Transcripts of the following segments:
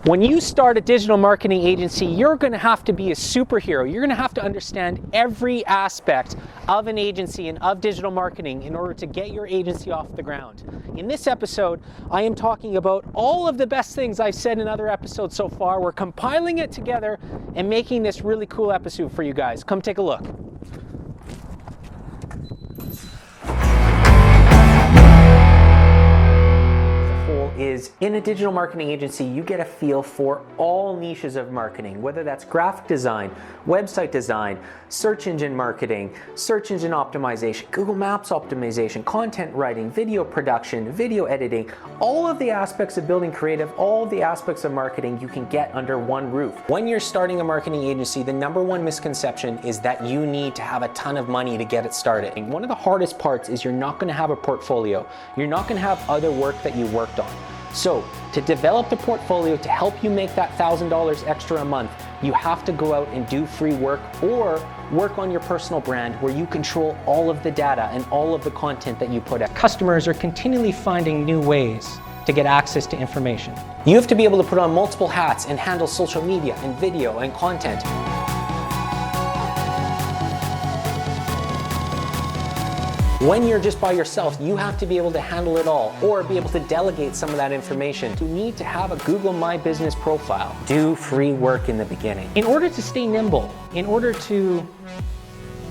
When you start a digital marketing agency, you're going to have to be a superhero. You're going to have to understand every aspect of an agency and of digital marketing in order to get your agency off the ground. In this episode, I am talking about all of the best things I've said in other episodes so far. We're compiling it together and making this really cool episode for you guys. Come take a look. Is in a digital marketing agency, you get a feel for all niches of marketing, whether that's graphic design, website design, search engine marketing, search engine optimization, Google Maps optimization, content writing, video production, video editing, all of the aspects of building creative, all of the aspects of marketing you can get under one roof. When you're starting a marketing agency, the number one misconception is that you need to have a ton of money to get it started. And one of the hardest parts is you're not going to have a portfolio. You're not going to have other work that you worked on. So to develop the portfolio to help you make that $1,000 extra a month, you have to go out and do free work or work on your personal brand where you control all of the data and all of the content that you put out. Customers are continually finding new ways to get access to information. You have to be able to put on multiple hats and handle social media and video and content. When you're just by yourself, you have to be able to handle it all or be able to delegate some of that information. You need to have a Google My Business profile. Do free work in the beginning. In order to stay nimble, in order to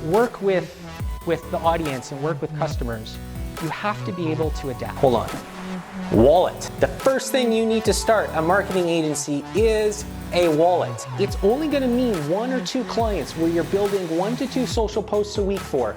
work with the audience and work with customers, you have to be able to adapt. Hold on. Wallet. The first thing you need to start a marketing agency is a wallet. It's only going to mean 1 or 2 clients where you're building 1 to 2 social posts a week for.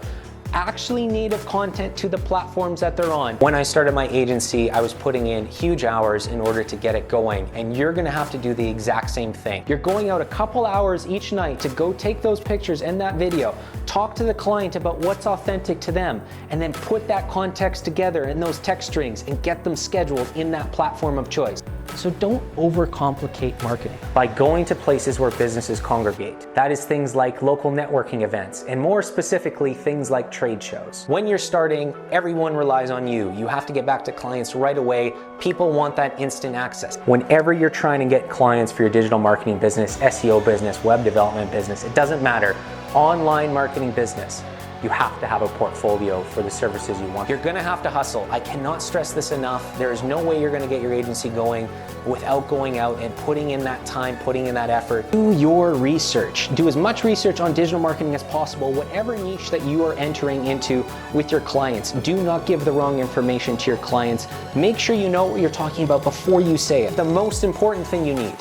Actually native content to the platforms that they're on. When I started my agency, I was putting in huge hours in order to get it going, and you're gonna have to do the exact same thing. You're going out a couple hours each night to go take those pictures and that video, talk to the client about what's authentic to them, and then put that context together in those text strings and get them scheduled in that platform of choice. So don't overcomplicate marketing. By going to places where businesses congregate. That is things like local networking events, and more specifically, things like trade shows. When you're starting, everyone relies on you. You have to get back to clients right away. People want that instant access. Whenever you're trying to get clients for your digital marketing business, SEO business, web development business, it doesn't matter, online marketing business, you have to have a portfolio for the services you want. You're gonna have to hustle. I cannot stress this enough. There is no way you're gonna get your agency going without going out and putting in that time, putting in that effort. Do your research. Do as much research on digital marketing as possible, whatever niche that you are entering into with your clients. Do not give the wrong information to your clients. Make sure you know what you're talking about before you say it. The most important thing you need,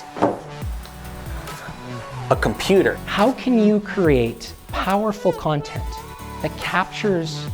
a computer. How can you create powerful content that captures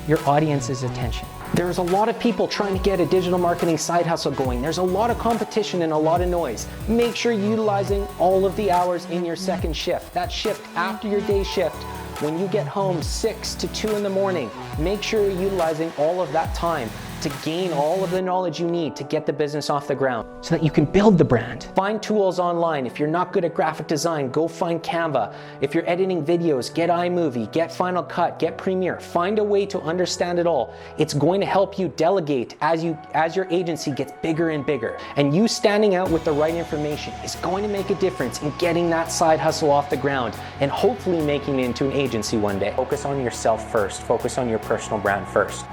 your audience's attention? There's a lot of people trying to get a digital marketing side hustle going. There's a lot of competition and a lot of noise. Make sure you're utilizing all of the hours in your second shift. That shift after your day shift, when you get home 6 to 2 in the morning, make sure you're utilizing all of that time to gain all of the knowledge you need to get the business off the ground so that you can build the brand. Find tools online. If you're not good at graphic design, go find Canva. If you're editing videos, get iMovie, get Final Cut, get Premiere. Find a way to understand it all. It's going to help you delegate as your agency gets bigger and bigger. And you standing out with the right information is going to make a difference in getting that side hustle off the ground and hopefully making it into an agency one day. Focus on yourself first. Focus on your personal brand first.